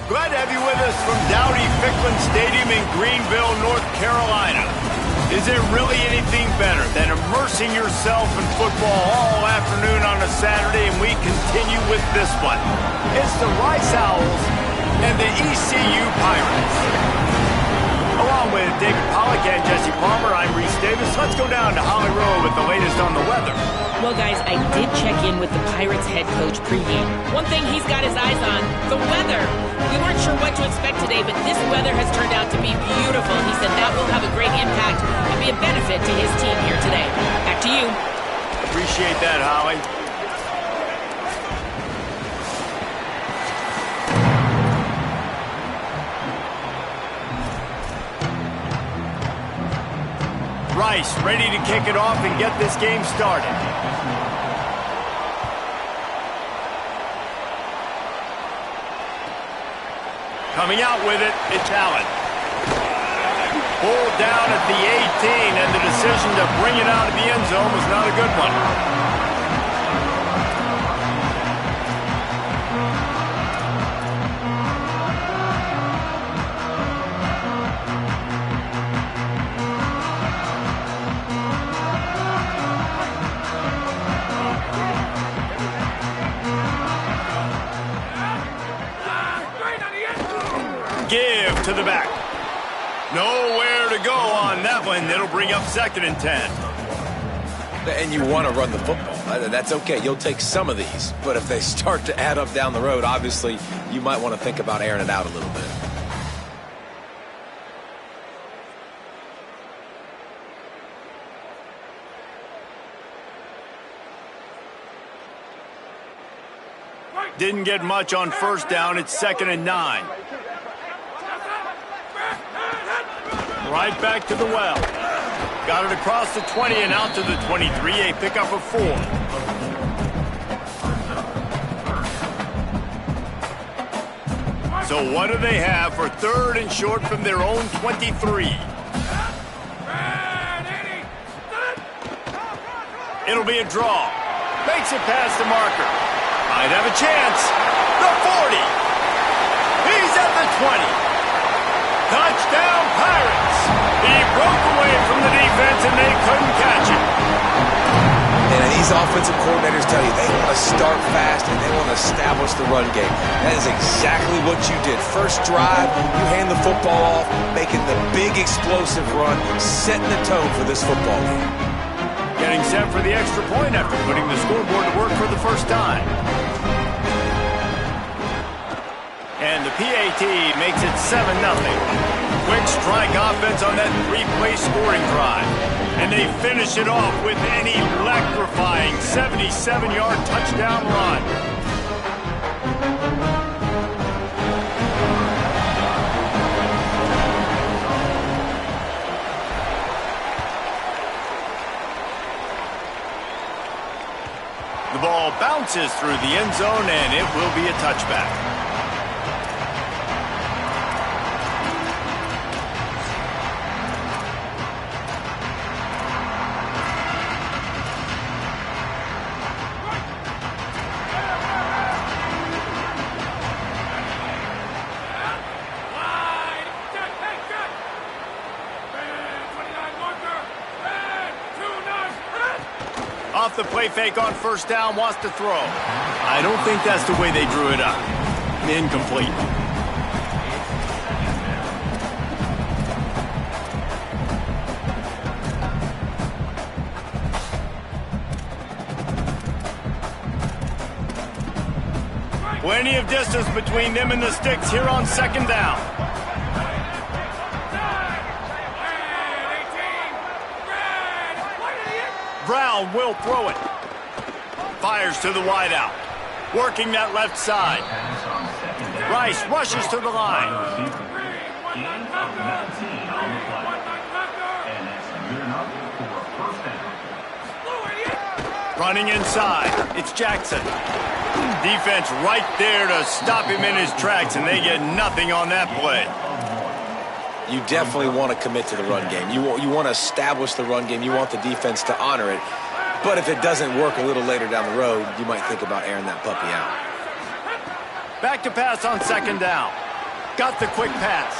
Glad to have you with us from Dowdy-Ficklen Stadium in Greenville, North Carolina. Is there really anything better than immersing yourself in football all afternoon on a Saturday? And we continue with this one. It's the Rice Owls and the ECU Pirates. Along with David Pollack and Jesse Palmer, I'm Reese Davis. Let's go down to Holly Rowe with the latest on the weather. Well, guys, I did check in with the Pirates head coach pregame. One thing he's got his eyes on, the weather. We weren't sure what to expect today, but this weather has turned out to be beautiful. He said that will have a great impact and be a benefit to his team here today. Back to you. Appreciate that, Holly. Rice ready to kick it off and get this game started. Coming out with it, it's Allen. Pulled down at the 18, and the decision to bring it out of the end zone was not a good one. Give to the back. Nowhere to go on that one. It'll bring up 2nd and 10. And you want to run the football. That's okay. You'll take some of these. But if they start to add up down the road, obviously, you might want to think about airing it out a little bit. Didn't get much on 1st down. It's 2nd and 9. Right back to the well. Got it across the 20 and out to the 23. A pickup of 4. So what do they have for 3rd and short from their own 23? It'll be a draw. Makes it past the marker. Might have a chance. The 40. He's at the 20. Touchdown, Pirates! He broke away from the defense, and they couldn't catch it. And these offensive coordinators tell you they want to start fast and they want to establish the run game. That is exactly what you did. First drive, you hand the football off, making the big explosive run, setting the tone for this football game. Getting set for the extra point after putting the scoreboard to work for the first time. And the PAT makes it 7-0. Quick strike offense on that 3-play scoring drive. And they finish it off with an electrifying 77-yard touchdown run. The ball bounces through the end zone, and it will be a touchback. Off the play fake on 1st down, wants to throw. I don't think that's the way they drew it up. Incomplete. Plenty of distance between them and the sticks here on 2nd down. Brown will throw it. Fires to the wideout. Working that left side. Rice rushes to the line. Running inside. It's Jackson. Defense right there to stop him in his tracks, and they get nothing on that play. You definitely want to commit to the run game. You want to establish the run game. You want the defense to honor it. But if it doesn't work a little later down the road, you might think about airing that puppy out. Back to pass on 2nd down. Got the quick pass.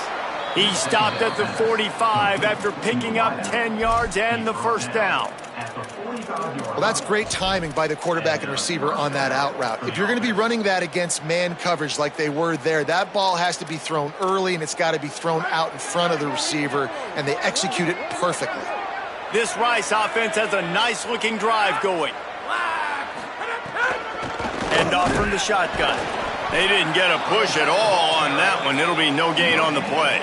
He stopped at the 45 after picking up 10 yards and the first down. Well, that's great timing by the quarterback and receiver on that out route. If you're going to be running that against man coverage like they were there, that ball has to be thrown early, and it's got to be thrown out in front of the receiver, and they execute it perfectly. This Rice offense has a nice-looking drive going. End off from the shotgun. They didn't get a push at all on that one. It'll be no gain on the play.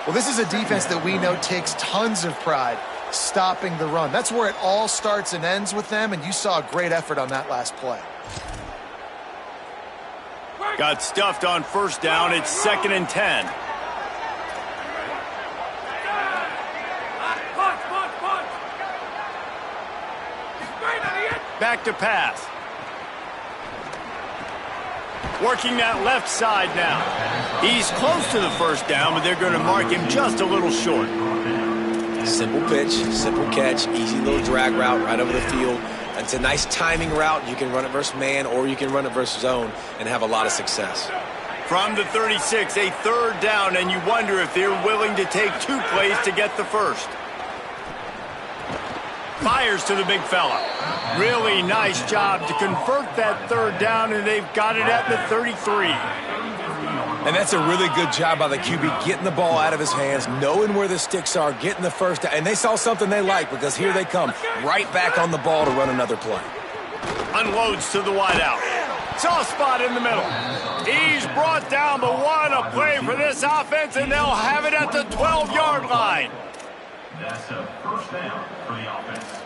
Well, this is a defense that we know takes tons of pride stopping the run. That's where it all starts and ends with them, and you saw a great effort on that last play. Got stuffed on first down. It's 2nd and 10. Back to pass. Working that left side now. He's close to the first down, but they're going to mark him just a little short. Simple pitch, simple catch, easy little drag route right over the field. It's a nice timing route. You can run it versus man, or you can run it versus zone and have a lot of success. From the 36, a 3rd down, and you wonder if they're willing to take 2 plays to get the first. Fires to the big fella. Really nice job to convert that 3rd down, and they've got it at the 33. And that's a really good job by the QB, getting the ball out of his hands, knowing where the sticks are, getting the first down. And they saw something they like, because here they come, right back on the ball to run another play. Unloads to the wideout. Soft spot in the middle. He's brought down, but what a play for this offense, and they'll have it at the 12-yard line. That's a first down for the offense.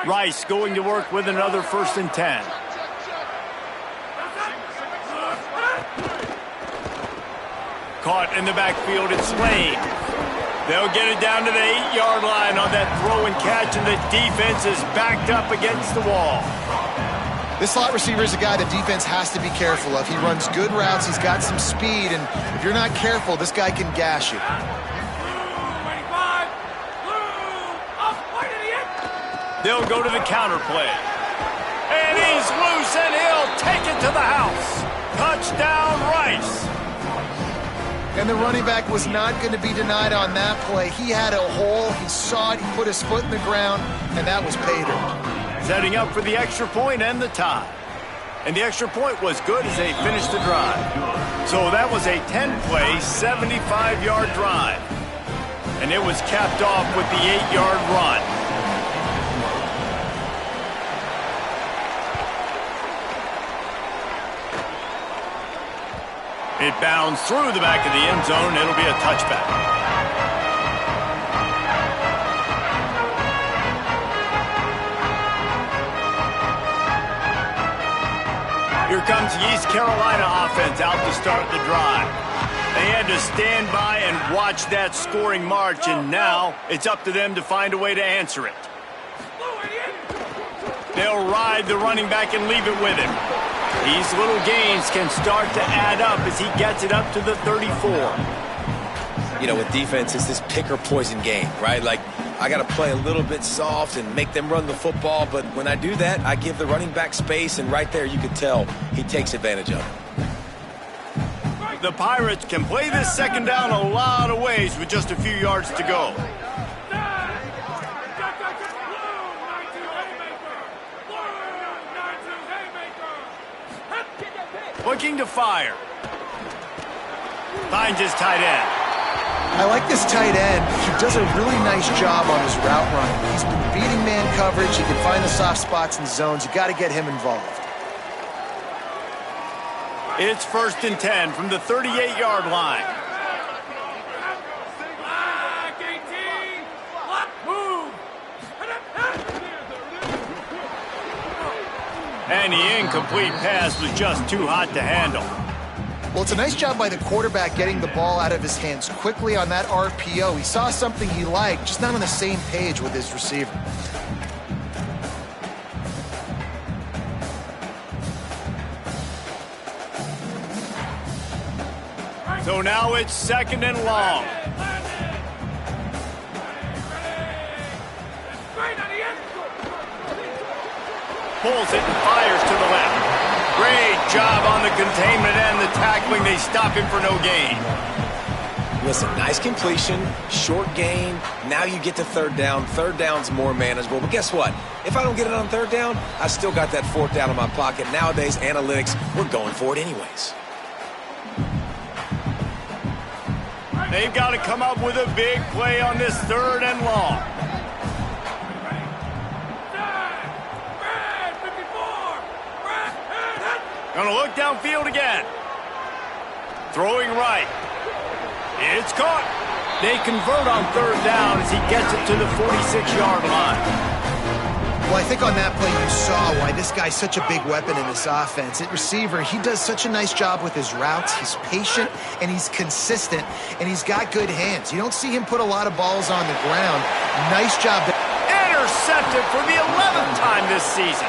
Rice going to work with another 1st and 10. Caught in the backfield, it's Lane. They'll get it down to the 8-yard line on that throw and catch, and the defense is backed up against the wall. This slot receiver is a guy the defense has to be careful of. He runs good routes, he's got some speed, and if you're not careful, this guy can gash you. They'll go to the counter play. And he's loose, and he'll take it to the house. Touchdown, Rice. And the running back was not going to be denied on that play. He had a hole, he saw it, he put his foot in the ground, and that was pay dirt. Setting up for the extra point and the tie. And the extra point was good as they finished the drive. So that was a 10-play, 75-yard drive. And it was capped off with the 8-yard run. It bounds through the back of the end zone. It'll be a touchback. Here comes the East Carolina offense out to start the drive. They had to stand by and watch that scoring march, and now it's up to them to find a way to answer it. They'll ride the running back and leave it with him. These little gains can start to add up as he gets it up to the 34. You know, with defense, it's this pick or poison game, right? Like, I got to play a little bit soft and make them run the football, but when I do that, I give the running back space, and right there you can tell he takes advantage of it. The Pirates can play this 2nd down a lot of ways with just a few yards to go. Looking to fire. Finds his tight end. I like this tight end. He does a really nice job on his route running. He's been beating man coverage. He can find the soft spots and zones. You got to get him involved. It's 1st and 10 from the 38-yard line. And the incomplete pass was just too hot to handle. Well, it's a nice job by the quarterback getting the ball out of his hands quickly on that RPO. He saw something he liked, just not on the same page with his receiver. So now it's 2nd and long. Pulls it and fires to the left. Great job on the containment and the tackling. They stop him for no gain. Listen, nice completion, short gain. Now you get to third down. Third down's more manageable. But guess what? If I don't get it on third down, I still got that fourth down in my pocket. Nowadays, analytics, we're going for it anyways. They've got to come up with a big play on this 3rd and long. Gonna look downfield again. Throwing right. It's caught. They convert on 3rd down as he gets it to the 46-yard line. Well, I think on that play you saw why this guy's such a big weapon in this offense. At receiver, he does such a nice job with his routes. He's patient, and he's consistent, and he's got good hands. You don't see him put a lot of balls on the ground. Nice job. Intercepted for the 11th time this season.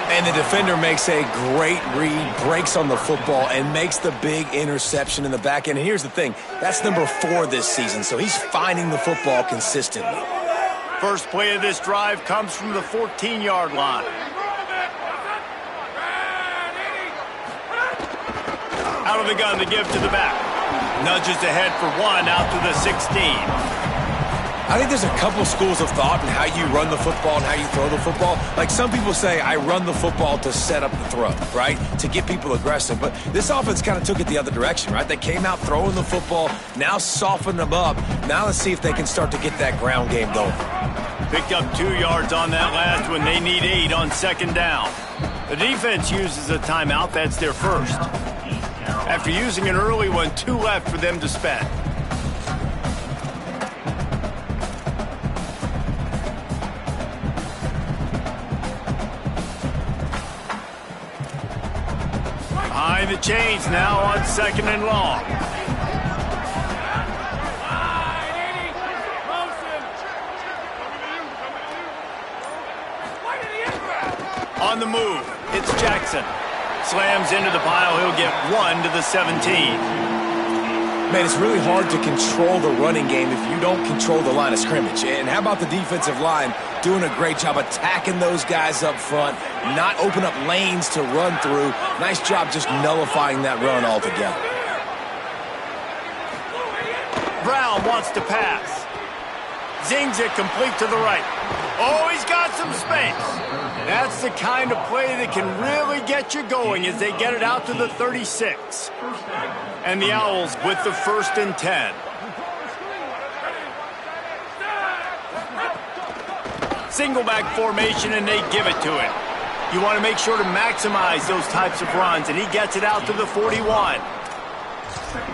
And the defender makes a great read, breaks on the football, and makes the big interception in the back end. And here's the thing, that's number 4 this season, so he's finding the football consistently. First play of this drive comes from the 14-yard line. Out of the gun to give to the back. Nudges ahead for 1 out to the 16. I think there's a couple schools of thought in how you run the football and how you throw the football. Like some people say, I run the football to set up the throw, right? To get people aggressive. But this offense kind of took it the other direction, right? They came out throwing the football, now soften them up. Now let's see if they can start to get that ground game going. Picked up 2 yards on that last one. They need 8 on 2nd down. The defense uses a timeout. That's their first. After using an early one, 2 left for them to spend. Behind the chains now on 2nd and long. On the move, it's Jackson. Slams into the pile. He'll get 1 to the 17. Man, it's really hard to control the running game if you don't control the line of scrimmage. And how about the defensive line doing a great job attacking those guys up front, not open up lanes to run through. Nice job just nullifying that run altogether. Brown wants to pass. Zings it complete to the right. Oh, he's got some space. That's the kind of play that can really get you going as they get it out to the 36. And the Owls with the 1st and 10. Single back formation, and they give it to him. You want to make sure to maximize those types of runs, and he gets it out to the 41.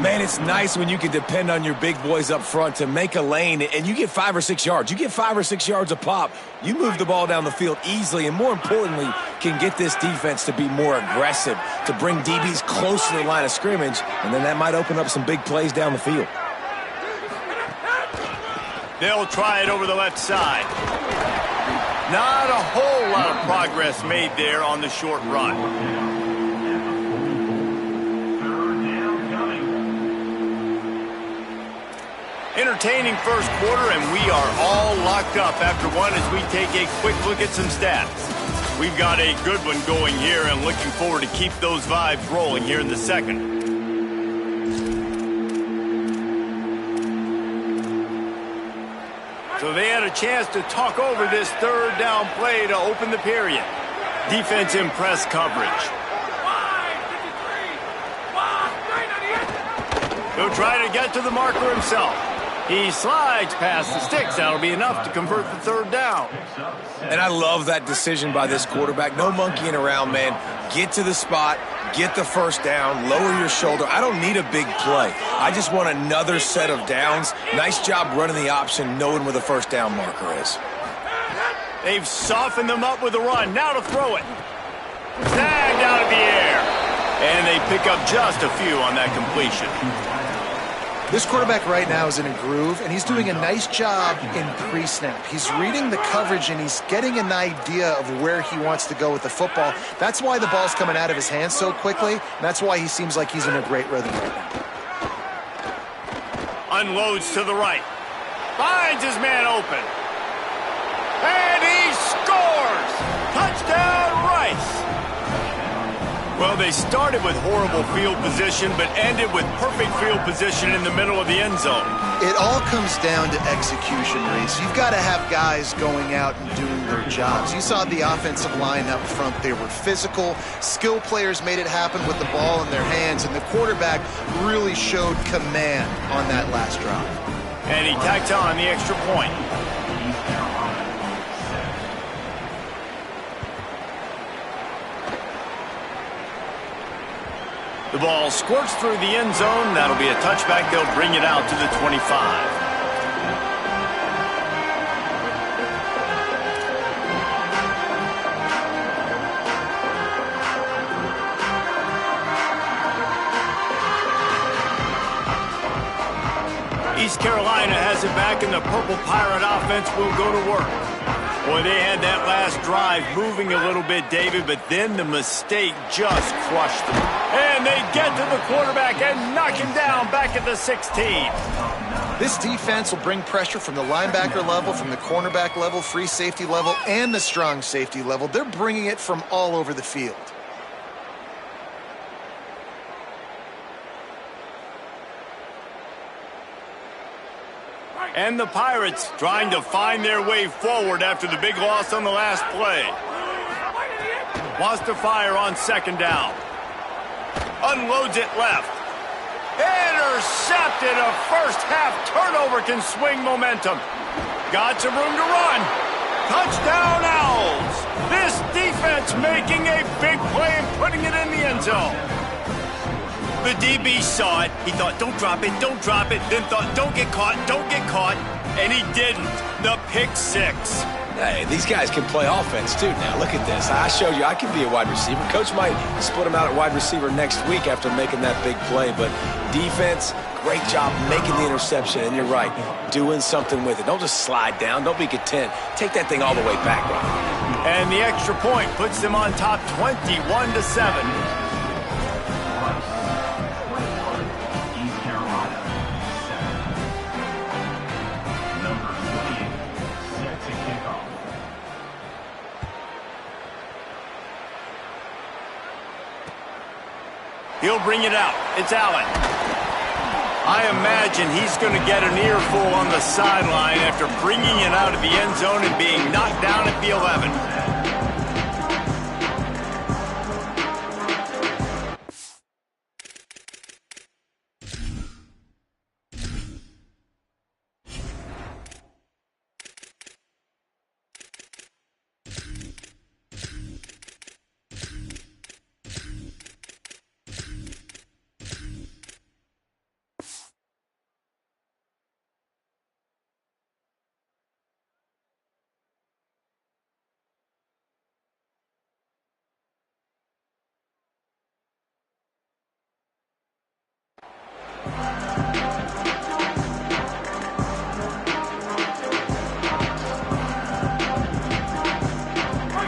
Man, it's nice when you can depend on your big boys up front to make a lane, and you get 5 or 6 yards. You get 5 or 6 yards a pop. You move the ball down the field easily, and more importantly, can get this defense to be more aggressive, to bring DBs close to the line of scrimmage, and then that might open up some big plays down the field. They'll try it over the left side. Not a whole lot of progress made there on the short run. Entertaining first quarter, and we are all locked up after one as we take a quick look at some stats. We've got a good one going here and looking forward to keep those vibes rolling here in the second. So they had a chance to talk over this 3rd down play to open the period. Defense in press coverage. He'll try to get to the marker himself. He slides past the sticks. That'll be enough to convert the 3rd down. And I love that decision by this quarterback. No monkeying around, man. Get to the spot, get the 1st down, lower your shoulder. I don't need a big play. I just want another set of downs. Nice job running the option, knowing where the 1st down marker is. They've softened them up with a run. Now to throw it. Snagged out of the air. And they pick up just a few on that completion. This quarterback right now is in a groove, and he's doing a nice job in pre-snap. He's reading the coverage, and he's getting an idea of where he wants to go with the football. That's why the ball's coming out of his hands so quickly, and that's why he seems like he's in a great rhythm right now. Unloads to the right. Finds his man open. And he scores! Touchdown, Rice! Well, they started with horrible field position, but ended with perfect field position in the middle of the end zone. It all comes down to execution, Reese. You've got to have guys going out and doing their jobs. You saw the offensive line up front. They were physical. Skill players made it happen with the ball in their hands, and the quarterback really showed command on that last drive. And he tacked on the extra point. The ball squirts through the end zone. That'll be a touchback. They'll bring it out to the 25. East Carolina has it back, and the Purple Pirate offense will go to work. Boy, they had that last drive moving a little bit, David, but then the mistake just crushed them. And they get to the quarterback and knock him down back at the 16. This defense will bring pressure from the linebacker level, from the cornerback level, free safety level, and the strong safety level. They're bringing it from all over the field. And the Pirates trying to find their way forward after the big loss on the last play. Wants to fire on second down. Unloads it left. Intercepted. A first half turnover can swing momentum. Got some room to run. Touchdown Owls. This defense making a big play and putting it in the end zone. The DB saw it. He thought, don't drop it, don't drop it. Then thought, don't get caught, don't get caught. And he didn't. The pick six. Hey, these guys can play offense, too. Now, look at this. I showed you I can be a wide receiver. Coach might split him out at wide receiver next week after making that big play. But defense, great job making the interception. And you're right, doing something with it. Don't just slide down. Don't be content. Take that thing all the way back, Rob. And the extra point puts them on top 21-7. He'll bring it out. It's Allen. I imagine he's going to get an earful on the sideline after bringing it out of the end zone and being knocked down at the 11.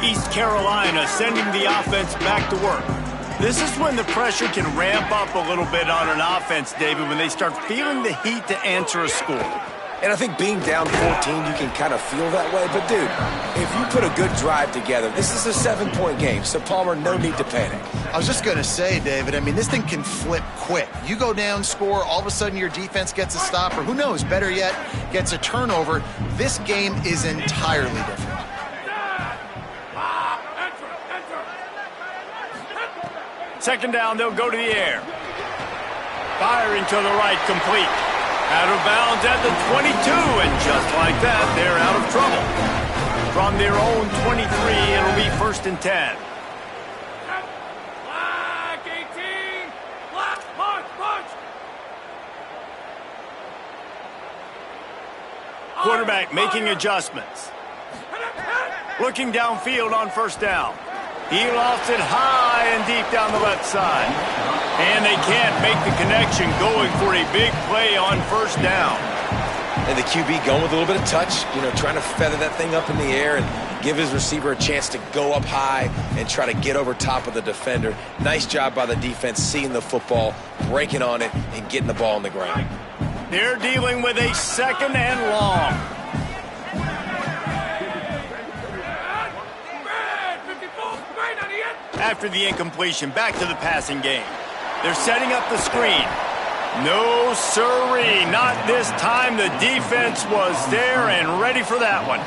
East Carolina sending the offense back to work. This is when the pressure can ramp up a little bit on an offense, David, when they start feeling the heat to answer a score. And I think being down 14, you can kind of feel that way. But, dude, if you put a good drive together, this is a 7-point game. So, Palmer, no need to panic. I was just going to say, David, I mean, this thing can flip quick. You go down, score, all of a sudden your defense gets a stop, or who knows, better yet, gets a turnover. This game is entirely different. Second down, they'll go to the air. Firing to the right, complete. Out of bounds at the 22, and just like that, they're out of trouble. From their own 23, it'll be 1st and 10. Black 18! Black, punch! Quarterback making adjustments. Looking downfield on first down. He lost it high and deep down the left side. And they can't make the connection, going for a big play on first down. And the QB going with a little bit of touch, trying to feather that thing up in the air and give his receiver a chance to go up high and try to get over top of the defender. Nice job by the defense, seeing the football, breaking on it, and getting the ball on the ground. They're dealing with a second and long. after the incompletion. Back to the passing game. They're setting up the screen. No sirree, not this time. The defense was there and ready for that one.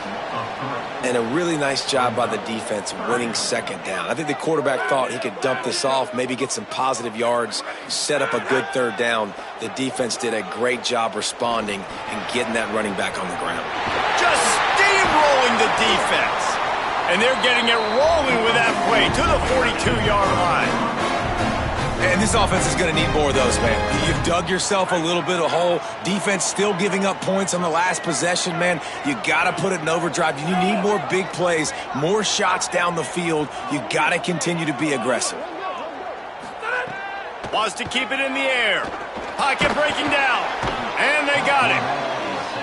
And a really nice job by the defense winning second down. I think the quarterback thought he could dump this off, maybe get some positive yards, set up a good third down. The defense did a great job responding and getting that running back on the ground. Just steamrolling the defense. And they're getting it rolling with that play to the 42-yard line. And this offense is going to need more of those, man. You've dug yourself a little bit of hole. Defense still giving up points on the last possession, man. You got to put it in overdrive. You need more big plays, more shots down the field. You got to continue to be aggressive. Wants to keep it in the air. Pocket breaking down. And they got it.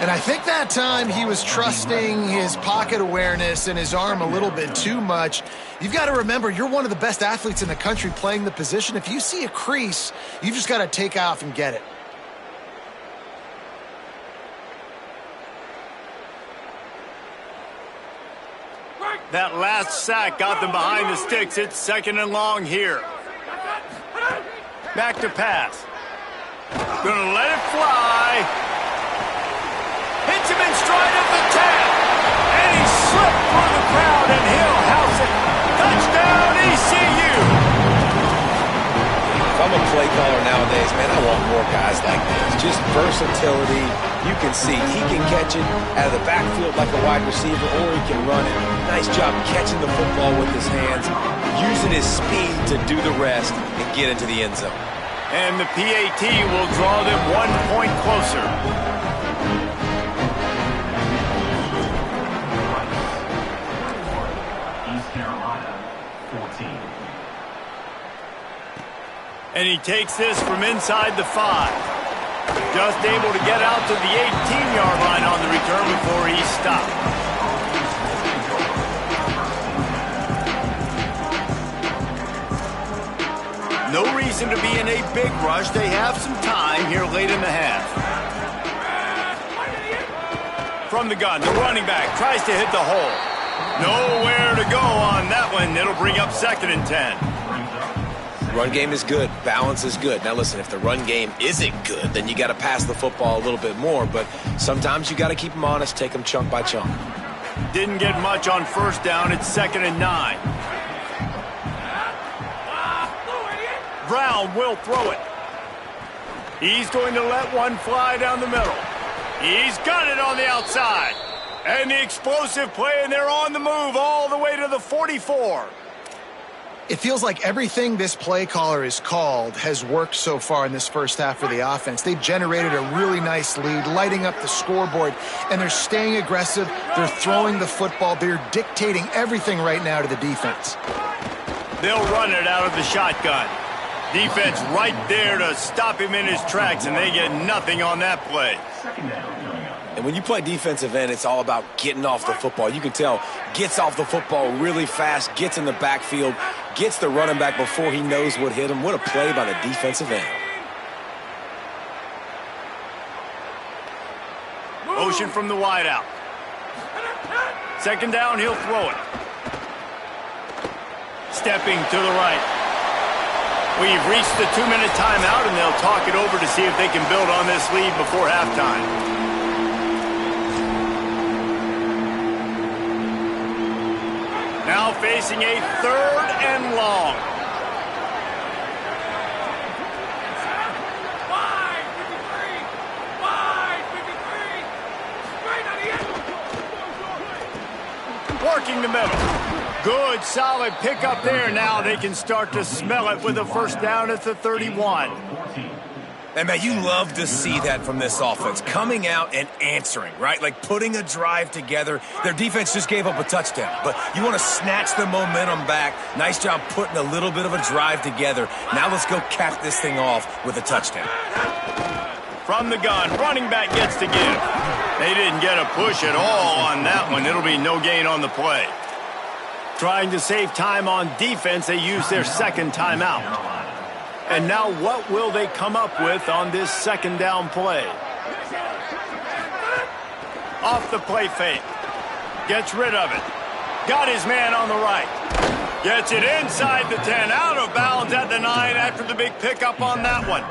And I think that time he was trusting his pocket awareness and his arm a little bit too much. You've got to remember, you're one of the best athletes in the country playing the position. If you see a crease, you've just got to take off and get it. That last sack got them behind the sticks. It's 2nd and long here. Back to pass. Gonna let it fly. Hits him in stride of the 10. And he slipped through the crowd, and he'll house it. Touchdown, ECU. If I'm a play caller nowadays, man, I want more guys like this. Just versatility. You can see he can catch it out of the backfield like a wide receiver, or he can run it. Nice job catching the football with his hands, using his speed to do the rest and get into the end zone. And the PAT will draw them 1 point closer. And he takes this from inside the 5. Just able to get out to the 18-yard line on the return before he stopped. No reason to be in a big rush. They have some time here late in the half. From the gun, the running back tries to hit the hole. Nowhere to go on that one. It'll bring up 2nd and 10. Run game is good. Balance is good. Now, listen, if the run game isn't good, then you got to pass the football a little bit more. But sometimes you got to keep them honest, take them chunk by chunk. Didn't get much on 1st down. It's 2nd and 9. Brown will throw it. He's going to let one fly down the middle. He's got it on the outside. And the explosive play, and they're on the move all the way to the 44. It feels like everything this play caller has called has worked so far in this first half for the offense. They've generated a really nice lead, lighting up the scoreboard, and they're staying aggressive. They're throwing the football. They're dictating everything right now to the defense. They'll run it out of the shotgun. Defense right there to stop him in his tracks, and they get nothing on that play. And when you play defensive end, it's all about getting off the football. You can tell, gets off the football really fast, gets in the backfield, gets the running back before he knows what hit him. What a play by the defensive end. Motion from the wideout. 2nd down, he'll throw it. Stepping to the right. We've reached the 2-minute timeout, and they'll talk it over to see if they can build on this lead before halftime. Now facing a 3rd and long. Working the middle. Good, solid pickup there. Now they can start to smell it with a 1st down at the 31. And, man, you love to see that from this offense. Coming out and answering, right? Like putting a drive together. Their defense just gave up a touchdown. But you want to snatch the momentum back. Nice job putting a little bit of a drive together. Now let's go cap this thing off with a touchdown. From the gun, running back gets to give. They didn't get a push at all on that one. It'll be no gain on the play. Trying to save time on defense, they use their 2nd timeout. And now what will they come up with on this 2nd down play? Off the play fake. Gets rid of it. Got his man on the right. Gets it inside the 10, out of bounds at the 9 after the big pickup on that one.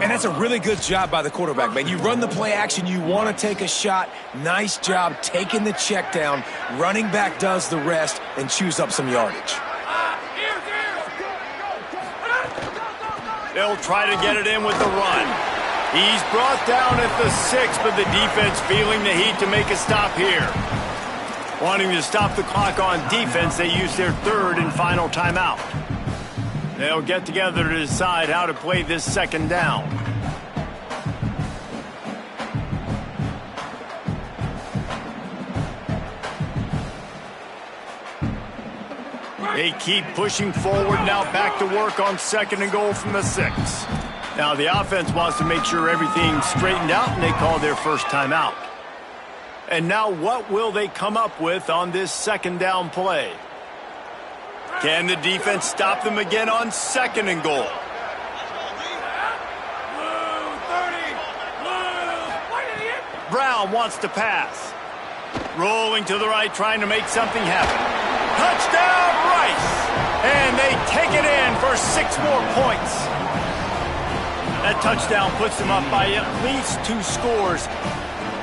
And that's a really good job by the quarterback, man. You run the play action, you want to take a shot. Nice job taking the check down. Running back does the rest and chews up some yardage. They'll try to get it in with the run. He's brought down at the 6, but the defense feeling the heat to make a stop here. Wanting to stop the clock on defense, they use their 3rd and final timeout. They'll get together to decide how to play this 2nd down. They keep pushing forward, now back to work on 2nd and goal from the 6. Now the offense wants to make sure everything's straightened out, and they call their first timeout. And now what will they come up with on this 2nd down play? Can the defense stop them again on 2nd and goal? Brown wants to pass. Rolling to the right, trying to make something happen. Touchdown, Rice! And they take it in for 6 more points. That touchdown puts them up by at least 2 scores.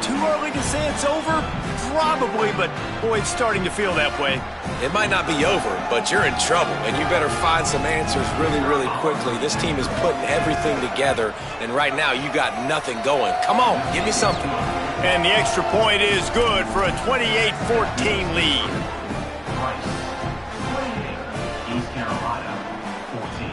Too early to say it's over? Probably, but boy, it's starting to feel that way. It might not be over, but you're in trouble, and you better find some answers really, really quickly. This team is putting everything together, and right now you got nothing going. Come on, give me something. And the extra point is good for a 28-14 lead. East Carolina, 14.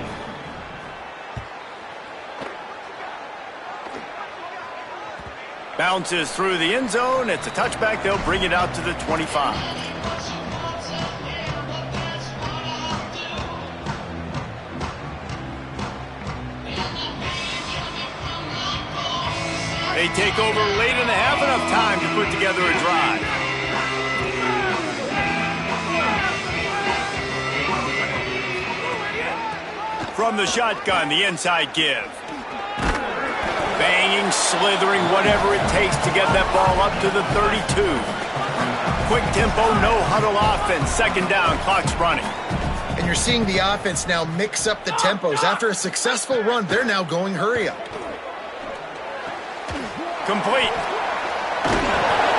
Bounces through the end zone. It's a touchback. They'll bring it out to the 25. They take over late in the half, enough time to put together a drive. From the shotgun, the inside give. Banging, slithering, whatever it takes to get that ball up to the 32. Quick tempo, no huddle offense. 2nd down, clock's running. And you're seeing the offense now mix up the tempos. After a successful run, they're now going hurry up. Complete.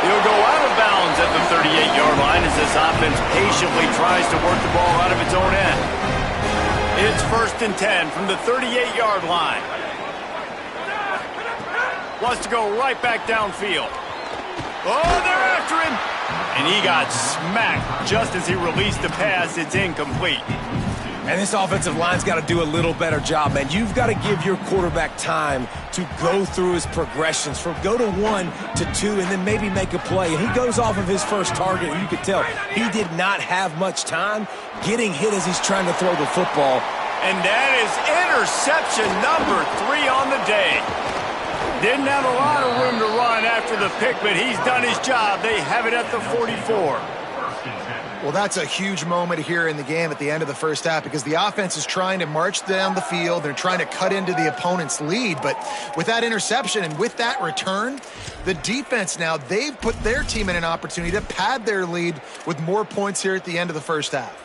He'll go out of bounds at the 38-yard line as this offense patiently tries to work the ball out of its own end. It's 1st and 10 from the 38-yard line. Wants to go right back downfield. Oh, they're after him. And he got smacked just as he released the pass. It's incomplete. And this offensive line's got to do a little better job, man. You've got to give your quarterback time to go through his progressions from go to 1 to 2 and then maybe make a play. And he goes off of his first target, and you could tell he did not have much time getting hit as he's trying to throw the football. And that is interception number 3 on the day. Didn't have a lot of room to run after the pick, but he's done his job. They have it at the 44. Well, that's a huge moment here in the game at the end of the first half because the offense is trying to march down the field. They're trying to cut into the opponent's lead. But with that interception and with that return, the defense now, they've put their team in an opportunity to pad their lead with more points here at the end of the first half.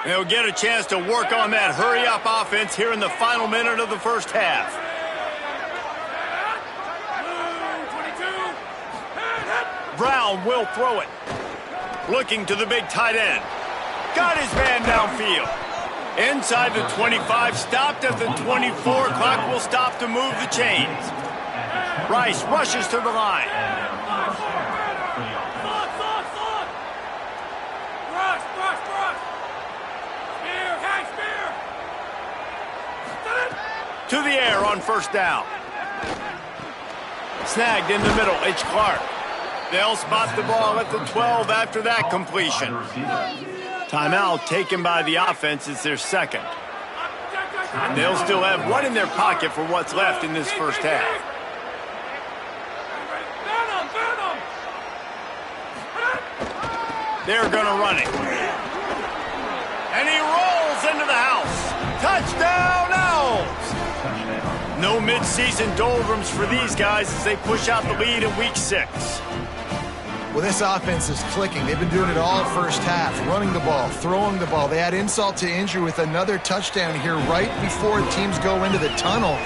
They'll get a chance to work on that hurry-up offense here in the final minute of the first half. Brown will throw it. Looking to the big tight end. Got his man downfield. Inside the 25, stopped at the 24. Clock will stop to move the chains. Rice rushes to the line. To the air on 1st down. Snagged in the middle, H. Clark. They'll spot the ball at the 12 after that completion. Timeout taken by the offense. It's their 2nd. And they'll still have 1 in their pocket for what's left in this first half. They're going to run it. And he rolls into the house. Touchdown, Owls! No midseason doldrums for these guys as they push out the lead in Week 6. Well, this offense is clicking. They've been doing it all first half, running the ball, throwing the ball. They add insult to injury with another touchdown here right before teams go into the tunnel.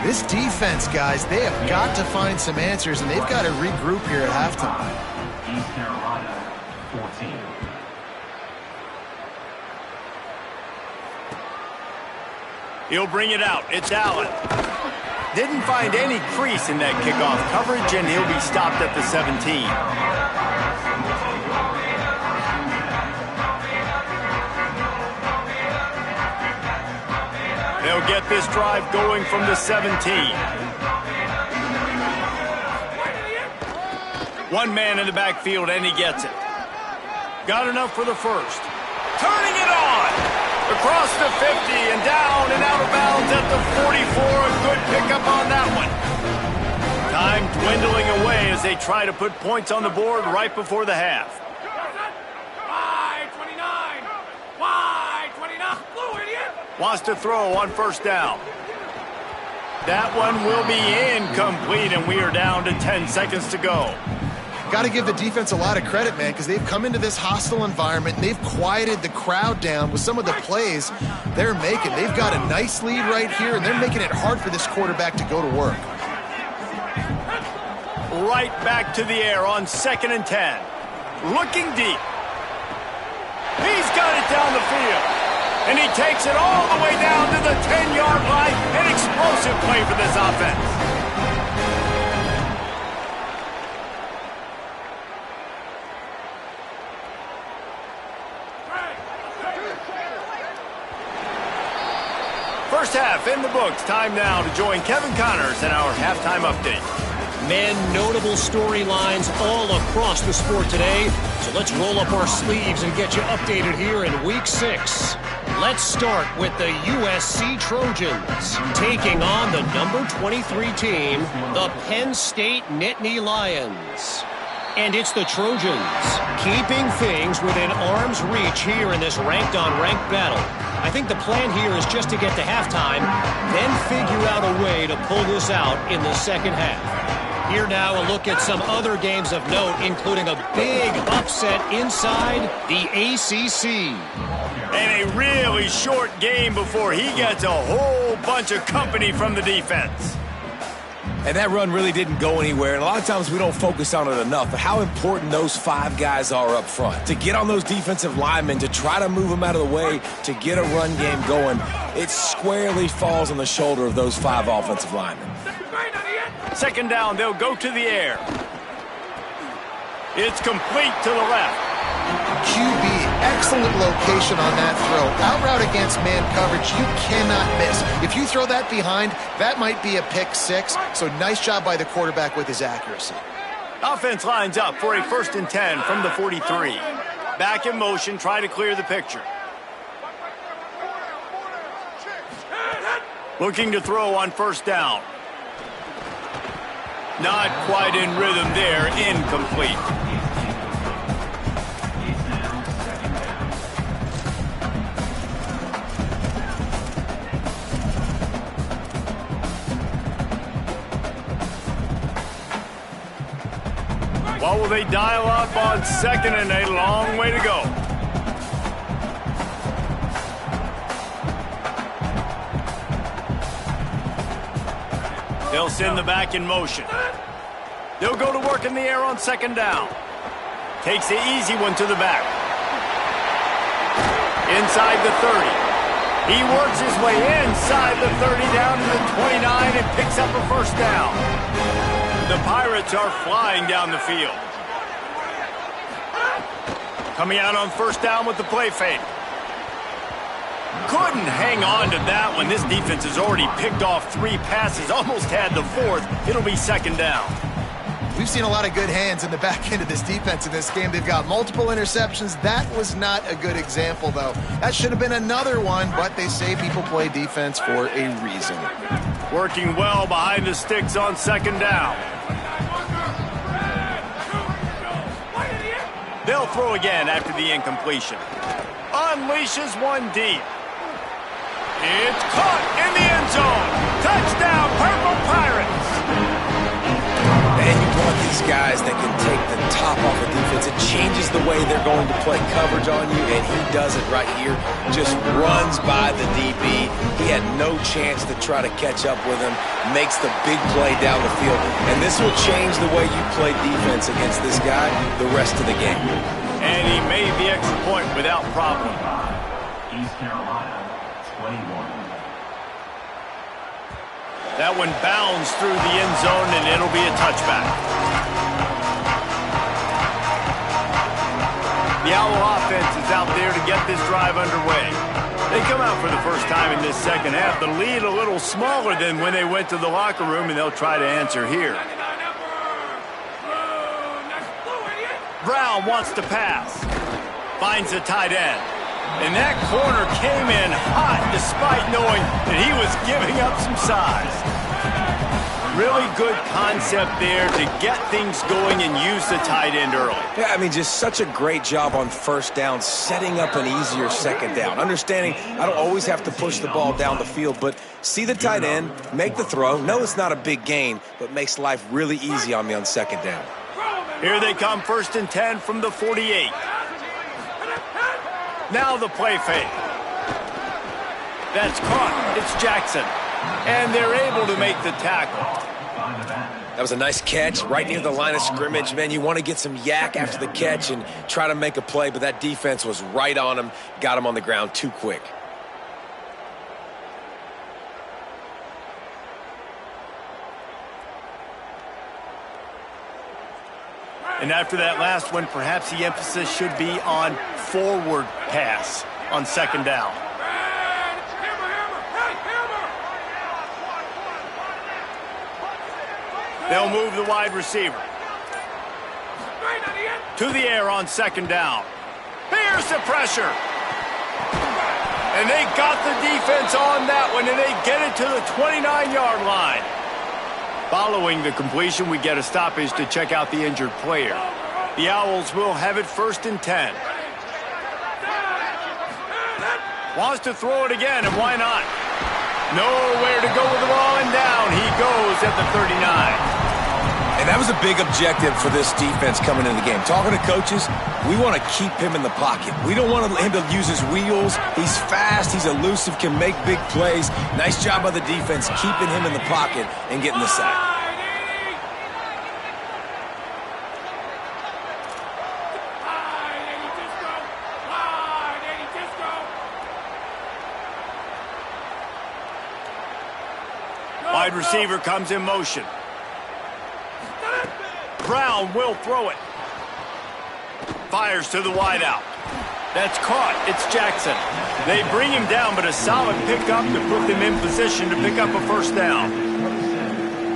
This defense, guys, they have got to find some answers, and they've got to regroup here at halftime. East Carolina, 14. He'll bring it out. It's Allen. Didn't find any crease in that kickoff coverage, and he'll be stopped at the 17. They'll get this drive going from the 17. One man in the backfield, and he gets it. Got enough for the first. Turning it on! Across the 50 and down and out of bounds at the 44. A good pickup on that one. Time dwindling away as they try to put points on the board right before the half. Wide 29. Wide 29. Blue idiot. Wants to throw on first down. That one will be incomplete, and we are down to 10 seconds to go. Got to give the defense a lot of credit, man, because they've come into this hostile environment and they've quieted the crowd down with some of the plays they're making. They've got a nice lead right here, and they're making it hard for this quarterback to go to work. Right back to the air on 2nd and 10. Looking deep. He's got it down the field. And he takes it all the way down to the 10-yard line. An explosive play for this offense. First half in the books. Time now to join Kevin Connors in our halftime update. Men, notable storylines all across the sport today. So let's roll up our sleeves and get you updated here in Week 6. Let's start with the USC Trojans taking on the number 23 team, the Penn State Nittany Lions. And it's the Trojans keeping things within arm's reach here in this ranked-on-ranked battle. I think the plan here is just to get to halftime, then figure out a way to pull this out in the second half. Here now a look at some other games of note, including a big upset inside the ACC. And a really short game before he gets a whole bunch of company from the defense. And that run really didn't go anywhere. And a lot of times we don't focus on it enough, but how important those 5 guys are up front. To get on those defensive linemen, to try to move them out of the way, to get a run game going, it squarely falls on the shoulder of those 5 offensive linemen. Second down, they'll go to the air. It's complete to the left. QB, excellent location on that throw. Out route against man coverage, you cannot miss. If you throw that behind, that might be a pick 6. So nice job by the quarterback with his accuracy. Offense lines up for a 1st and 10 from the 43. Back in motion, try to clear the picture. Looking to throw on first down. Not quite in rhythm there, incomplete. What will they dial up on 2nd and a long way to go? They'll send the back in motion. They'll go to work in the air on 2nd down. Takes the easy one to the back. Inside the 30. He works his way inside the 30 down to the 29 and picks up a 1st down. The Pirates are flying down the field. Coming out on 1st down with the play fake. Couldn't hang on to that one. This defense has already picked off 3 passes, almost had the 4th. It'll be 2nd down. We've seen a lot of good hands in the back end of this defense in this game. They've got multiple interceptions. That was not a good example, though. That should have been another one, but they say people play defense for a reason. Working well behind the sticks on 2nd down. They'll throw again after the incompletion. Unleashes one deep. It's caught in the end zone. Touchdown, Purple Pirates. And you want these guys that can take the top off the defense. It changes the way they're going to play coverage on you, and he does it right here. Just runs by the DB. He had no chance to try to catch up with him. Makes the big play down the field. And this will change the way you play defense against this guy the rest of the game. And he made the extra point without problem. East Carolina, 21. That one bounds through the end zone, and it'll be a touchback. The Owl offense is out there to get this drive underway. They come out for the first time in this second half. The lead a little smaller than when they went to the locker room, and they'll try to answer here. Brown wants to pass. Finds the tight end. And that corner came in hot despite knowing that he was giving up some size. Really good concept there to get things going and use the tight end early. Yeah, I mean, just such a great job on first down, setting up an easier second down. Understanding I don't always have to push the ball down the field, but see the tight end, make the throw. No, it's not a big gain, but makes life really easy on me on second down. Here they come, 1st and 10 from the 48. Now the play fake. That's caught. It's Jackson. And they're able to make the tackle. That was a nice catch right near the line of scrimmage. Man, you want to get some yak after the catch and try to make a play, but that defense was right on him, got him on the ground too quick. And after that last one, perhaps the emphasis should be on forward pass on second down. They'll move the wide receiver to the air on second down. Here's the pressure. And they got the defense on that one, and they get it to the 29-yard line. Following the completion, we get a stoppage to check out the injured player. The Owls will have it 1st and 10. Wants to throw it again, and why not? Nowhere to go with the ball, and down he goes at the 39. And that was a big objective for this defense coming into the game. Talking to coaches, we want to keep him in the pocket. We don't want him to use his wheels. He's fast, he's elusive, can make big plays. Nice job by the defense keeping him in the pocket and getting the sack. Wide receiver comes in motion. Brown will throw it. Fires to the wideout. That's caught. It's Jackson. They bring him down, but a solid pickup to put them in position to pick up a first down.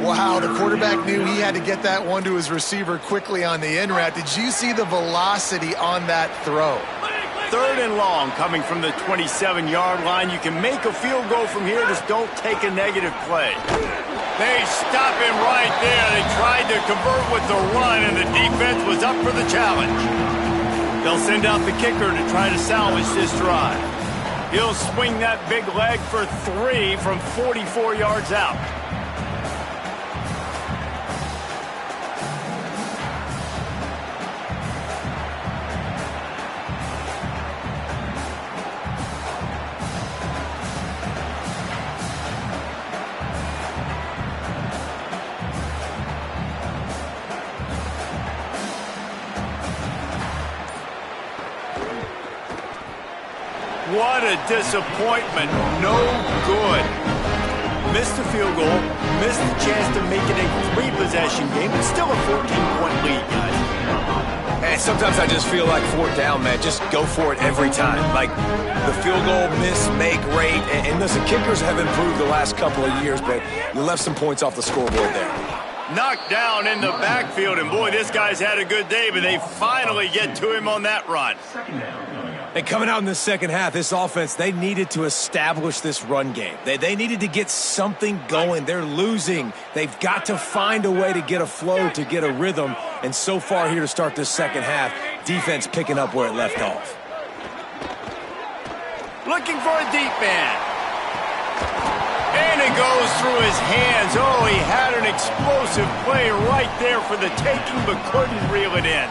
Wow, the quarterback knew he had to get that one to his receiver quickly on the in route. Did you see the velocity on that throw? 3rd and long coming from the 27-yard line. You can make a field goal from here, just don't take a negative play. They stop him right there. They tried to convert with the run, and the defense was up for the challenge. They'll send out the kicker to try to salvage this drive. He'll swing that big leg for 3 from 44 yards out. What a disappointment. No good. Missed the field goal, missed the chance to make it a 3-possession game, but still a 14-point lead, guys. And sometimes I just feel like 4th down, man. Just go for it every time. Like the field goal miss, make rate. And listen, kickers have improved the last couple of years, but you left some points off the scoreboard there. Knocked down in the backfield, and boy, this guy's had a good day, but they finally get to him on that run. And coming out in the second half, this offense, they needed to establish this run game. They needed to get something going. They're losing. They've got to find a way to get a flow, to get a rhythm. And so far here to start this second half, defense picking up where it left off. Looking for a deep man. And it goes through his hands. Oh, he had an explosive play right there for the taking, but couldn't reel it in.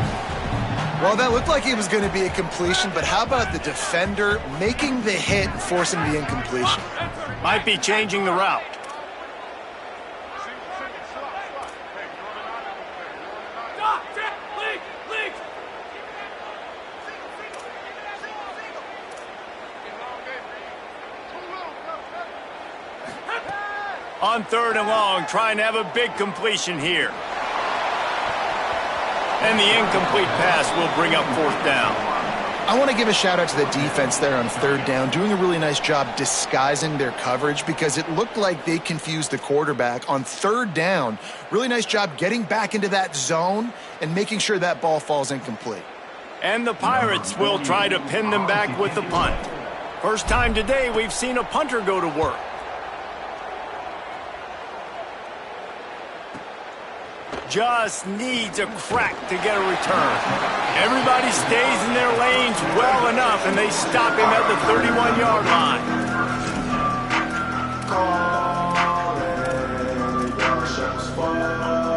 Well, that looked like it was going to be a completion, but how about the defender making the hit and forcing the incompletion? Might be changing the route. On 3rd and long, trying to have a big completion here. And the incomplete pass will bring up 4th down. I want to give a shout out to the defense there on 3rd down, doing a really nice job disguising their coverage because it looked like they confused the quarterback on 3rd down. Really nice job getting back into that zone and making sure that ball falls incomplete. And the Pirates will try to pin them back with the punt. First time today we've seen a punter go to work. Just needs a crack to get a return. Everybody stays in their lanes well enough, and they stop him at the 31-yard line.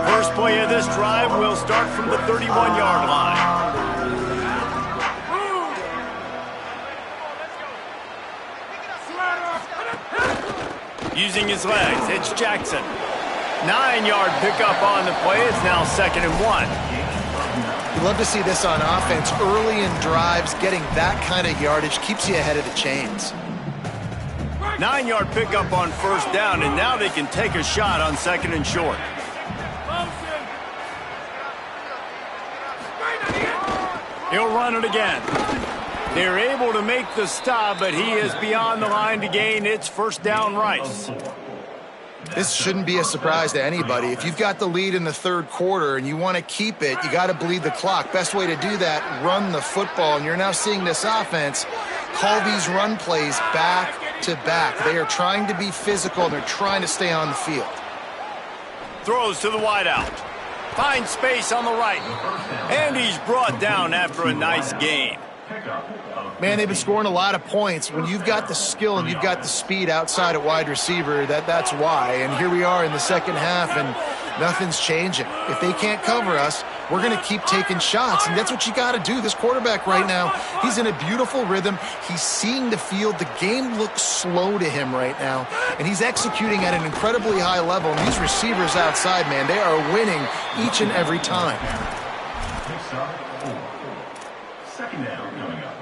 First play of this drive will start from the 31-yard line. Using his legs, it's Jackson. 9-yard pickup on the play. It's now 2nd and 1. You love to see this on offense. Early in drives, getting that kind of yardage keeps you ahead of the chains. 9-yard pickup on 1st down, and now they can take a shot on 2nd and short. He'll run it again. They're able to make the stop, but he is beyond the line to gain. It's 1st down Rice. This shouldn't be a surprise to anybody. If you've got the lead in the 3rd quarter and you want to keep it, you got to bleed the clock. Best way to do that, run the football. And you're now seeing this offense call these run plays back to back. They are trying to be physical, and they're trying to stay on the field. Throws to the wideout. Finds space on the right. And he's brought down after a nice gain. Man, they've been scoring a lot of points. When you've got the skill and you've got the speed outside at wide receiver, that's why. And here we are in the 2nd half, and nothing's changing. If they can't cover us, we're going to keep taking shots, and that's what you got to do. This quarterback right now, he's in a beautiful rhythm. He's seeing the field. The game looks slow to him right now, and he's executing at an incredibly high level. And these receivers outside, man, they are winning each and every time. 2nd down coming up.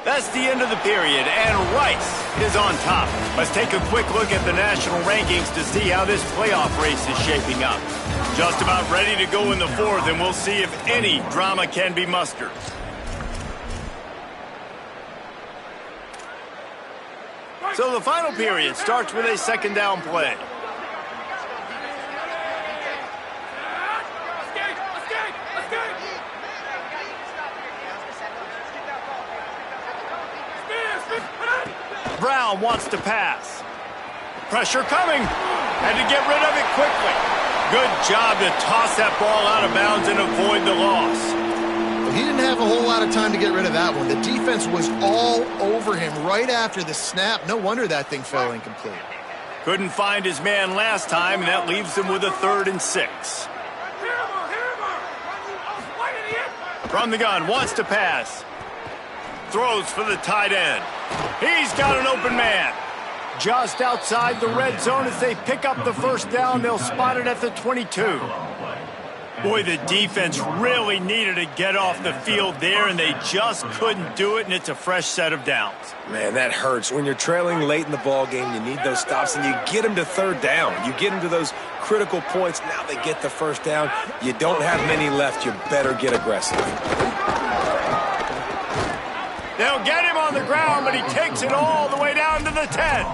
That's the end of the period, and Rice is on top. Let's take a quick look at the national rankings to see how this playoff race is shaping up. Just about ready to go in the 4th, and we'll see if any drama can be mustered. So the final period starts with a 2nd down play. Brown wants to pass. Pressure coming. Had to get rid of it quickly. Good job to toss that ball out of bounds and avoid the loss. Well, he didn't have a whole lot of time to get rid of that one. The defense was all over him right after the snap. No wonder that thing fell incomplete. Couldn't find his man last time, and that leaves him with a 3rd and 6. From the gun, wants to pass. Throws for the tight end. He's got an open man. Just outside the red zone as they pick up the 1st down. They'll spot it at the 22. Boy, the defense really needed to get off the field there, and they just couldn't do it, and it's a fresh set of downs. Man, that hurts. When you're trailing late in the ball game, you need those stops, and you get them to 3rd down. You get them to those critical points. Now they get the 1st down. You don't have many left. You better get aggressive. They'll get him on the ground, but he takes it all the way down to the 10.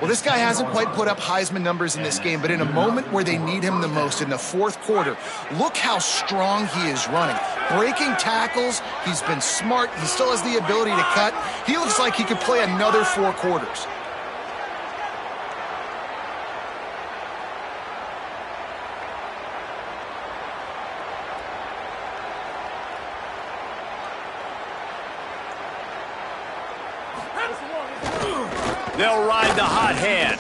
Well, this guy hasn't quite put up Heisman numbers in this game, but in a moment where they need him the most, in the fourth quarter, look how strong he is running. Breaking tackles, he's been smart, he still has the ability to cut. He looks like he could play another 4 quarters. They'll ride the hot hand.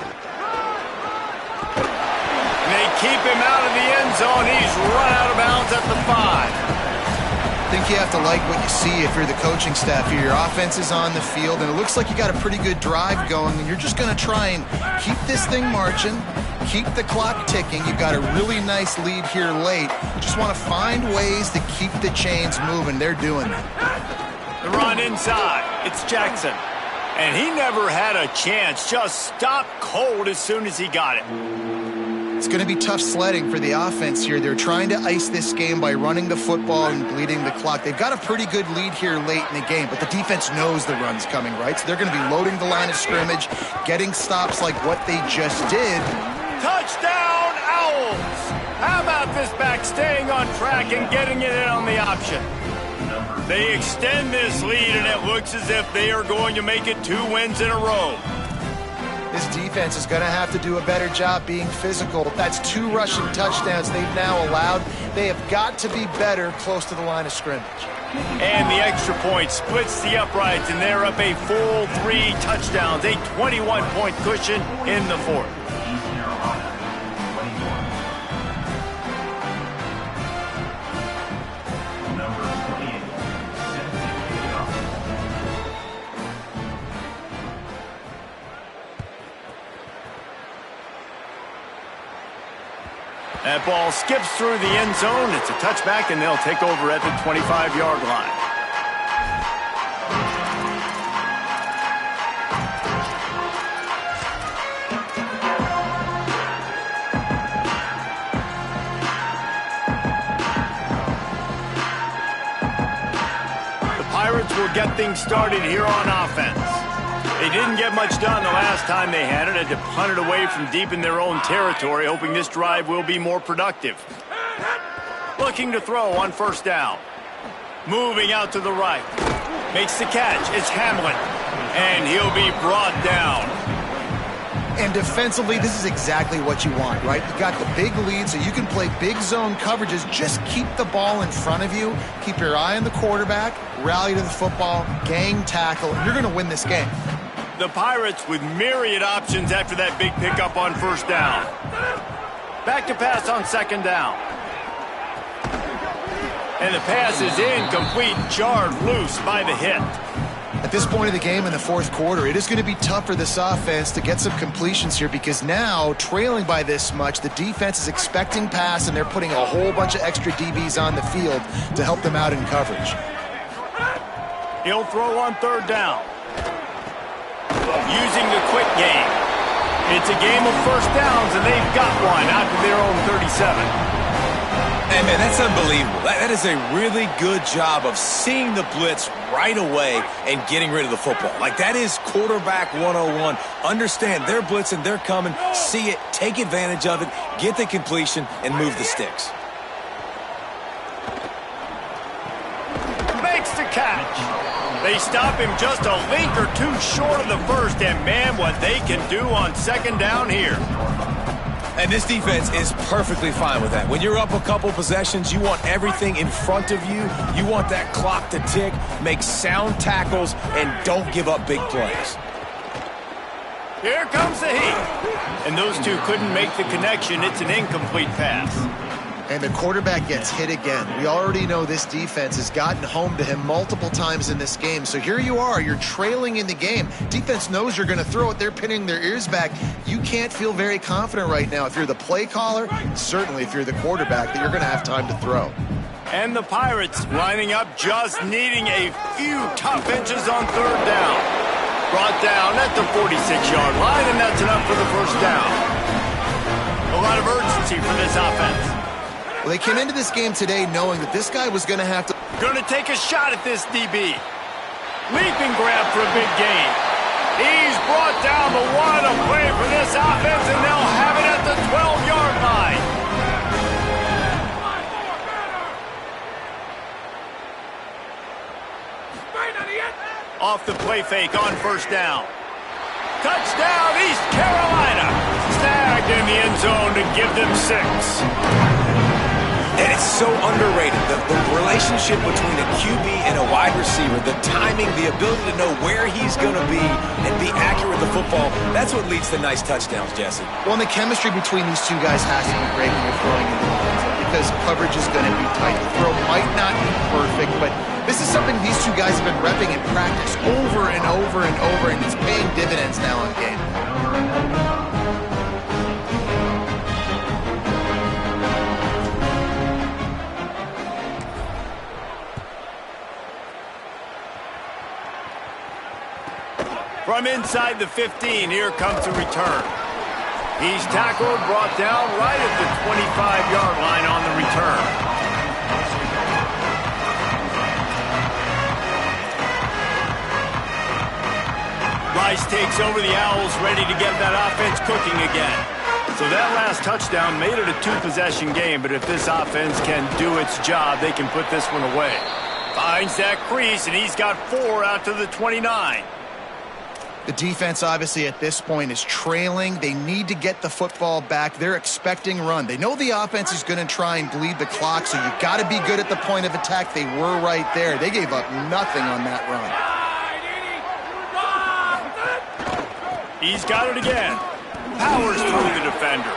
And they keep him out of the end zone. He's run out of bounds at the 5. I think you have to like what you see if you're the coaching staff here. Your offense is on the field, and it looks like you got a pretty good drive going, and you're just going to try and keep this thing marching, keep the clock ticking. You've got a really nice lead here late. Just want to find ways to keep the chains moving. They're doing it. The run inside. It's Jackson. And he never had a chance. Just stopped cold as soon as he got it. It's going to be tough sledding for the offense here. They're trying to ice this game by running the football and bleeding the clock. They've got a pretty good lead here late in the game, but the defense knows the run's coming, right? So they're going to be loading the line of scrimmage, getting stops like what they just did. Touchdown, Owls! How about this back staying on track and getting it in on the option? They extend this lead, and it looks as if they are going to make it 2 wins in a row. This defense is going to have to do a better job being physical. That's 2 rushing touchdowns they've now allowed. They have got to be better close to the line of scrimmage. And the extra point splits the uprights, and they're up a full 3 touchdowns, a 21-point cushion in the 4th. That ball skips through the end zone. It's a touchback, and they'll take over at the 25-yard line. The Pirates will get things started here on offense. They didn't get much done the last time they had it. Had to punt it away from deep in their own territory, hoping this drive will be more productive. Looking to throw on first down. Moving out to the right. Makes the catch. It's Hamlin. And he'll be brought down. And defensively, this is exactly what you want, right? You got the big lead, so you can play big zone coverages. Just keep the ball in front of you. Keep your eye on the quarterback. Rally to the football. Gang tackle. And you're going to win this game. The Pirates with myriad options after that big pickup on first down. Back to pass on second down. And the pass is incomplete, jarred loose by the hit. At this point of the game in the 4th quarter, it is going to be tough for this offense to get some completions here because now, trailing by this much, the defense is expecting pass and they're putting a whole bunch of extra DBs on the field to help them out in coverage. He'll throw on third down. Using the quick game. It's a game of first downs, and they've got one out to their own 37. Hey, man, that's unbelievable. That is a really good job of seeing the blitz right away and getting rid of the football. Like, that is quarterback 101. Understand they're blitzing, they're coming, see it, take advantage of it, get the completion, and move the sticks. Makes the catch. They stop him just a link or 2 short of the first, and man, what they can do on second down here. And this defense is perfectly fine with that. When you're up a couple possessions, you want everything in front of you. You want that clock to tick, make sound tackles, and don't give up big plays. Here comes the heat. And those two couldn't make the connection. It's an incomplete pass. And the quarterback gets hit again. We already know this defense has gotten home to him multiple times in this game. So here you are, you're trailing in the game. Defense knows you're going to throw it. They're pinning their ears back. You can't feel very confident right now if you're the play caller, certainly if you're the quarterback, that you're going to have time to throw. And the Pirates lining up, just needing a few tough inches on third down. Brought down at the 46-yard line, and that's enough for the first down. A lot of urgency for this offense. Well, they came into this game today knowing that this guy was going to have to... Going to take a shot at this DB. Leaping grab for a big gain. He's brought down the one. A play for this offense, and they'll have it at the 12-yard line. Off the play fake on first down. Touchdown, East Carolina. Snagged in the end zone to give them 6. And it's so underrated. The relationship between a QB and a wide receiver, the timing, the ability to know where he's going to be and be accurate with the football, that's what leads to nice touchdowns, Jesse. Well, and the chemistry between these two guys has to be great when you're throwing in the offense because coverage is going to be tight. The throw might not be perfect, but this is something these two guys have been repping in practice over and over and over, and it's paying dividends now in game. From inside the 15, here comes the return. He's tackled, brought down right at the 25-yard line on the return. Rice takes over the Owls, ready to get that offense cooking again. So that last touchdown made it a two-possession game, but if this offense can do its job, they can put this one away. Finds that crease, and he's got 4 out to the 29. The defense, obviously, at this point is trailing. They need to get the football back. They're expecting run. They know the offense is going to try and bleed the clock, so you got to be good at the point of attack. They were right there. They gave up nothing on that run. He's got it again. Powers through the defender.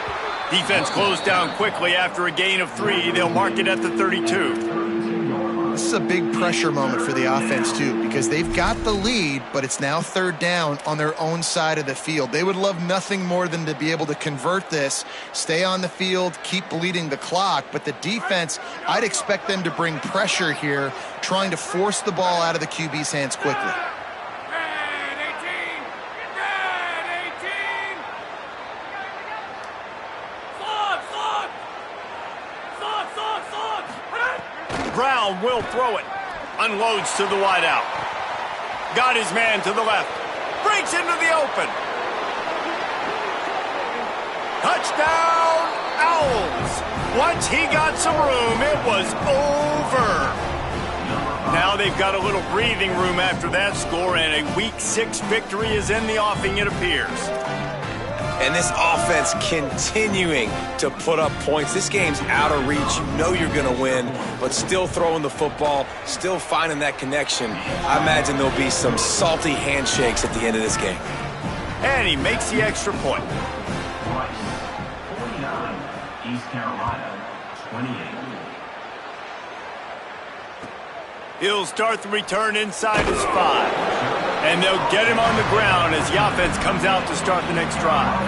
Defense closed down quickly after a gain of 3. They'll mark it at the 32. This is a big pressure moment for the offense, too, because they've got the lead, but it's now 3rd down on their own side of the field. They would love nothing more than to be able to convert this, stay on the field, keep bleeding the clock. But the defense, I'd expect them to bring pressure here, trying to force the ball out of the QB's hands quickly. Brown will throw it. Unloads to the wideout. Got his man to the left. Breaks into the open. Touchdown, Owls. Once he got some room, it was over. Now they've got a little breathing room after that score, and a Week 6 victory is in the offing, it appears. And this offense continuing to put up points. This game's out of reach. You know you're going to win, but still throwing the football, still finding that connection. I imagine there'll be some salty handshakes at the end of this game. And he makes the extra point. 49, East Carolina, 28. He'll start the return inside his 5. And they'll get him on the ground as the offense comes out to start the next drive.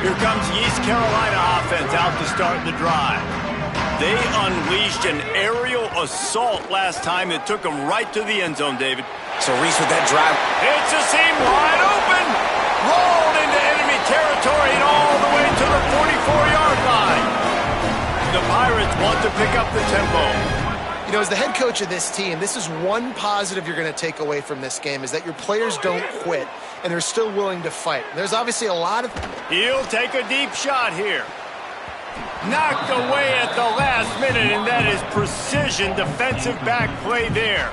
Here comes the East Carolina offense out to start the drive. They unleashed an aerial assault last time that took them right to the end zone, David. So Reese with that drive. It's a seam wide open. Rolled into enemy territory and all the way to the 44-yard line. The Pirates want to pick up the tempo. You know, as the head coach of this team, this is one positive you're going to take away from this game, is that your players don't quit and they're still willing to fight. There's obviously a lot of... He'll take a deep shot here. Knocked away at the last minute, and that is precision defensive back play there.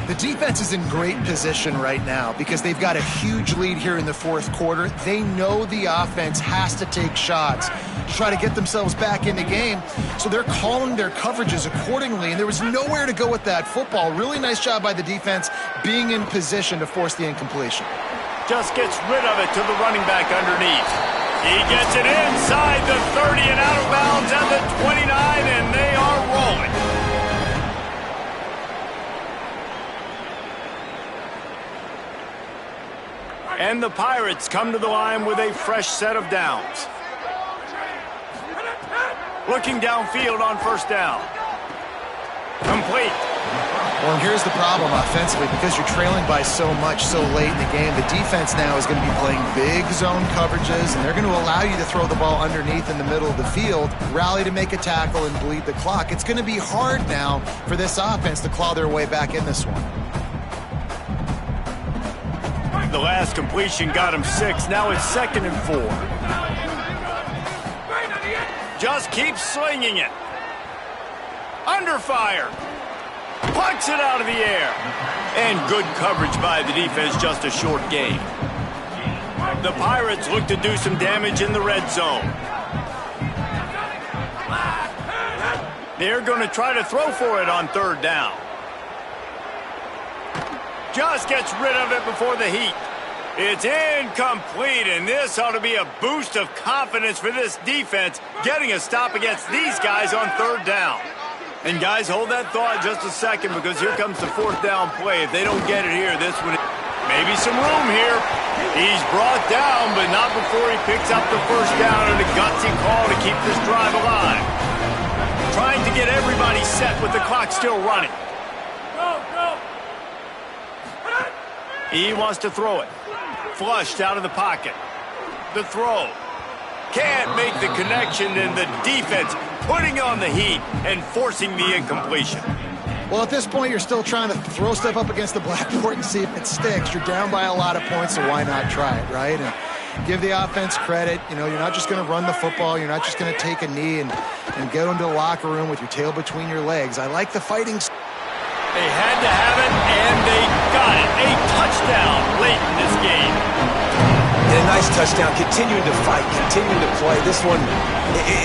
The defense is in great position right now because they've got a huge lead here in the 4th quarter. They know the offense has to take shots to try to get themselves back in the game, so they're calling their coverages accordingly, and there was nowhere to go with that football. Really nice job by the defense being in position to force the incompletion. Just gets rid of it to the running back underneath. He gets it inside the 30 and out of bounds at the 29, and they are rolling. And the Pirates come to the line with a fresh set of downs. Looking downfield on first down. Complete. Well, and here's the problem offensively. Because you're trailing by so much so late in the game, the defense now is going to be playing big zone coverages, and they're going to allow you to throw the ball underneath in the middle of the field, rally to make a tackle, and bleed the clock. It's going to be hard now for this offense to claw their way back in this one. The last completion got him 6. Now it's 2nd and 4. Just keep slinging it. Under fire. Plucks it out of the air. And good coverage by the defense, just a short gain. The Pirates look to do some damage in the red zone. They're going to try to throw for it on 3rd down. Just gets rid of it before the heat. It's incomplete, and this ought to be a boost of confidence for this defense, getting a stop against these guys on 3rd down. And guys, hold that thought just a second, because here comes the 4th down play. If they don't get it here, this one, maybe some room here. He's brought down, but not before he picks up the 1st down and a gutsy call to keep this drive alive. Trying to get everybody set with the clock still running. He wants to throw it. Flushed out of the pocket. The throw. Can't make the connection, and the defense putting on the heat and forcing the incompletion. Well, at this point, you're still trying to throw stuff up against the blackboard and see if it sticks. You're down by a lot of points, so why not try it, right? And give the offense credit. You know, you're not just going to run the football. You're not just going to take a knee and go into the locker room with your tail between your legs. I like the fighting. They had to have it, and they got it. A touchdown late in this game. And a nice touchdown, continuing to fight, continuing to play. This one,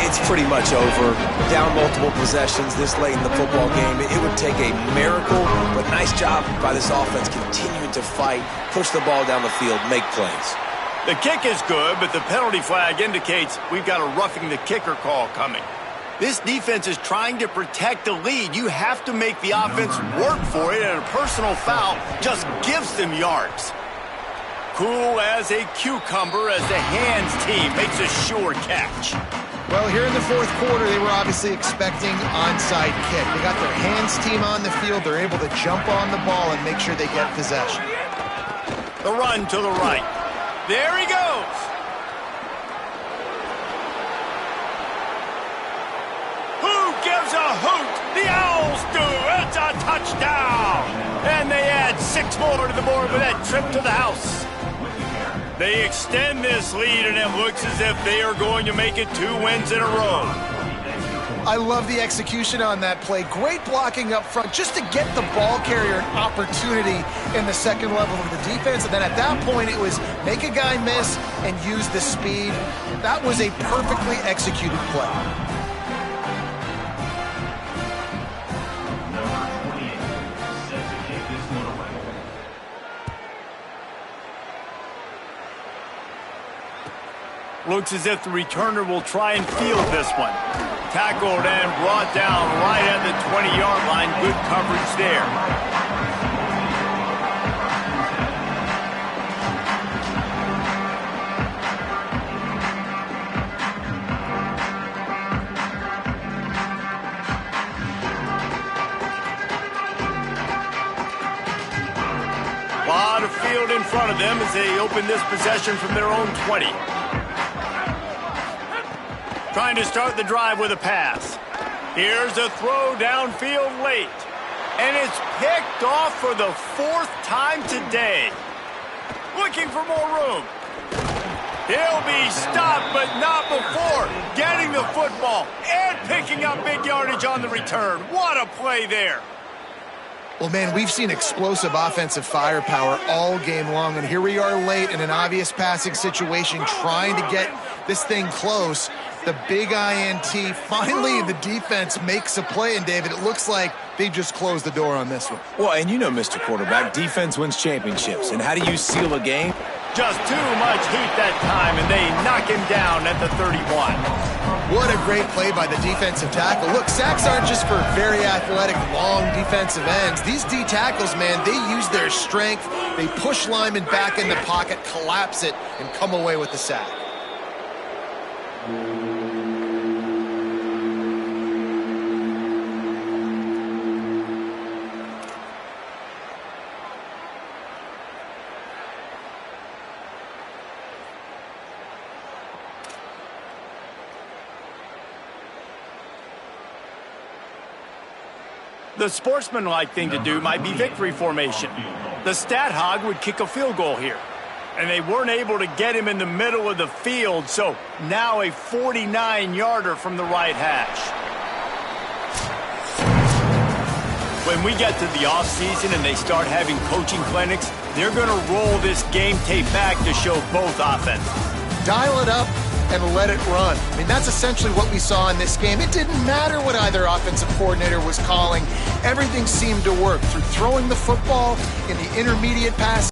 it's pretty much over. Down multiple possessions this late in the football game. It would take a miracle, but nice job by this offense continuing to fight, push the ball down the field, make plays. The kick is good, but the penalty flag indicates we've got a roughing the kicker call coming. This defense is trying to protect the lead. You have to make the offense work for it, and a personal foul just gives them yards. Cool as a cucumber as the hands team makes a sure catch. Well, here in the 4th quarter, they were obviously expecting onside kick. They got their hands team on the field. They're able to jump on the ball and make sure they get possession. The run to the right. There he goes. Gives a hoot. The Owls do. It's a touchdown. And they add 6 more to the board with that trip to the house. They extend this lead, and it looks as if they are going to make it 2 wins in a row. I love the execution on that play. Great blocking up front just to get the ball carrier an opportunity in the 2nd level of the defense. And then at that point, it was make a guy miss and use the speed. That was a perfectly executed play. Looks as if the returner will try and field this one. Tackled and brought down right at the 20-yard line. Good coverage there. A lot of field in front of them as they open this possession from their own 20. Trying to start the drive with a pass. Here's a throw downfield late. And it's picked off for the 4th time today. Looking for more room. He'll be stopped, but not before getting the football and picking up big yardage on the return. What a play there. Well, man, we've seen explosive offensive firepower all game long, and here we are late in an obvious passing situation trying to get this thing close. The big INT, finally the defense makes a play, and David, it looks like they just closed the door on this one. Well, and you know, Mr. Quarterback, defense wins championships, and how do you seal a game? Just too much heat that time, and they knock him down at the 31. What a great play by the defensive tackle. Look, sacks aren't just for very athletic, long defensive ends. These D tackles, man, they use their strength. They push linemen back in the pocket, collapse it, and come away with the sack. The sportsmanlike thing to do might be victory formation. The stat hog would kick a field goal here. And they weren't able to get him in the middle of the field, so now a 49-yarder from the right hash. When we get to the offseason and they start having coaching clinics, they're going to roll this game tape back to show both offenses. Dial it up and let it run. I mean, that's essentially what we saw in this game. It didn't matter what either offensive coordinator was calling. Everything seemed to work through throwing the football in the intermediate pass.